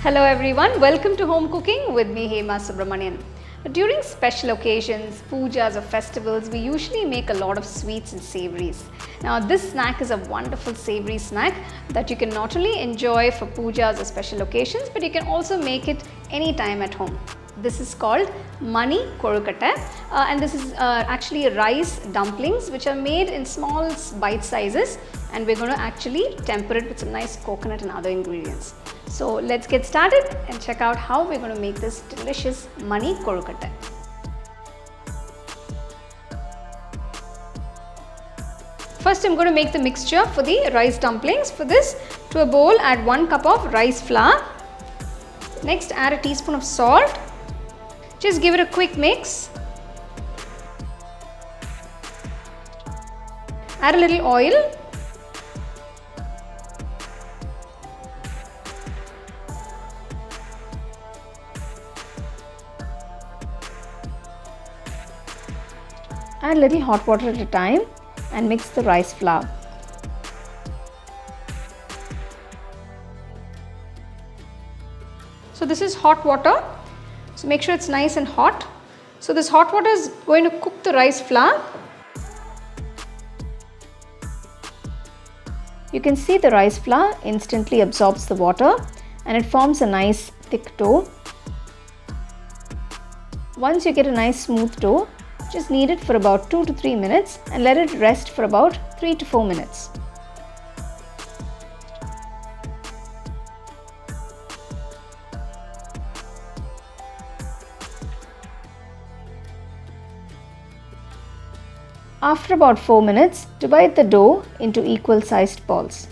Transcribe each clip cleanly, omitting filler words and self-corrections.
Hello everyone, welcome to Home Cooking with me Hema Subramanian. During special occasions, pujas or festivals, we usually make a lot of sweets and savouries. Now this snack is a wonderful savoury snack that you can not only enjoy for pujas or special occasions, but you can also make it anytime at home. This is called Ammani Kozhukattai and this is actually rice dumplings which are made in small bite sizes, and we're going to actually temper it with some nice coconut and other ingredients. So let's get started and check out how we're going to make this delicious Ammani Kozhukattai. First I'm going to make the mixture for the rice dumplings. For this, to a bowl add 1 cup of rice flour. Next add a teaspoon of salt. Just give it a quick mix. Add a little oil. Add a little hot water at a time and mix the rice flour. So this is hot water. So make sure it's nice and hot. So this hot water is going to cook the rice flour. You can see the rice flour instantly absorbs the water and it forms a nice thick dough. Once you get a nice smooth dough, just knead it for about 2 to 3 minutes and let it rest for about 3 to 4 minutes. After about 4 minutes, divide the dough into equal sized balls.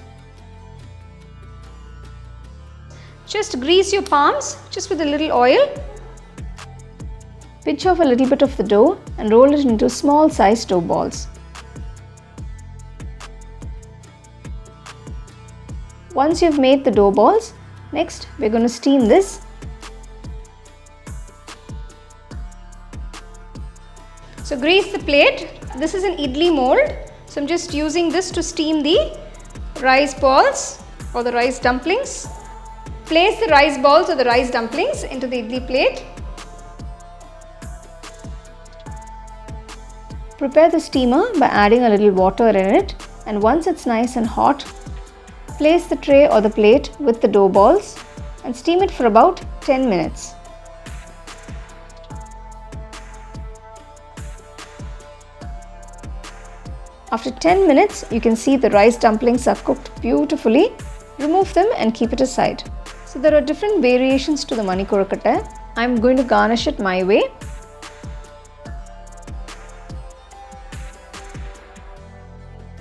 Just grease your palms just with a little oil. Pinch off a little bit of the dough and roll it into small sized dough balls. Once you've made the dough balls, next we're going to steam this. So grease the plate. This is an idli mold. So I'm just using this to steam the rice balls or the rice dumplings. Place the rice balls or the rice dumplings into the idli plate. Prepare the steamer by adding a little water in it, and once it's nice and hot, place the tray or the plate with the dough balls and steam it for about 10 minutes. After 10 minutes, you can see the rice dumplings are cooked beautifully. Remove them and keep it aside. So there are different variations to the Ammani Kozhukattai. I'm going to garnish it my way.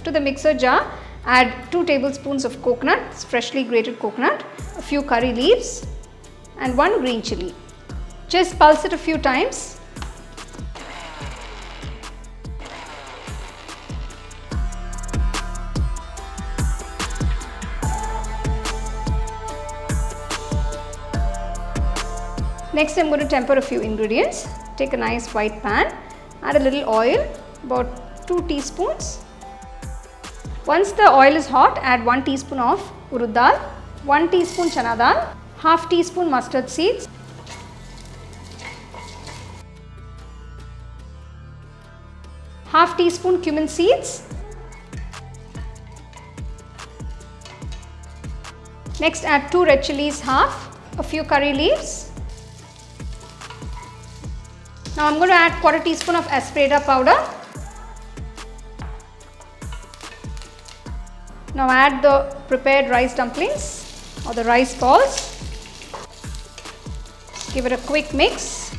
To the mixer jar, add 2 tablespoons of coconut, freshly grated coconut, a few curry leaves and 1 green chilli. Just pulse it a few times. Next I'm going to temper a few ingredients. Take a nice white pan, add a little oil, about 2 teaspoons. Once the oil is hot, add 1 teaspoon of Urad Dal, 1 teaspoon Chana Dal, half teaspoon mustard seeds, half teaspoon Cumin Seeds. Next add 2 red chillies half, a few curry leaves. Now I'm going to add 1/4 teaspoon of Asafoetida powder. Now add the prepared rice dumplings or the rice balls. Give it a quick mix.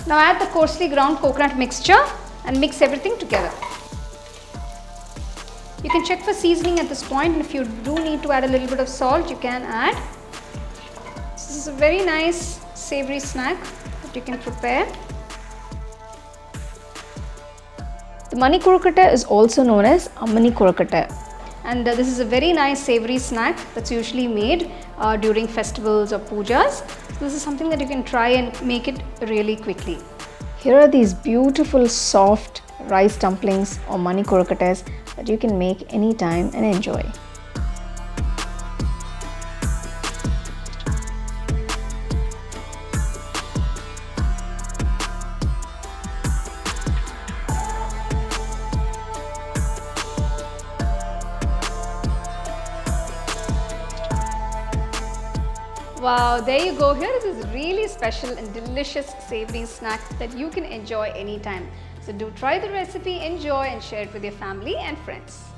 Now add the coarsely ground coconut mixture and mix everything together. You can check for seasoning at this point, and if you do need to add a little bit of salt, you can add. This is a very nice savoury snack that you can prepare. The Ammani Kozhukattai is also known as Ammani Kozhukattai, and this is a very nice savoury snack that's usually made during festivals or pujas. So this is something that you can try and make it really quickly. Here are these beautiful soft rice dumplings or Ammani Kozhukattais that you can make anytime and enjoy. Wow, there you go. Here is this really special and delicious savory snack that you can enjoy anytime. So do try the recipe, enjoy and share it with your family and friends.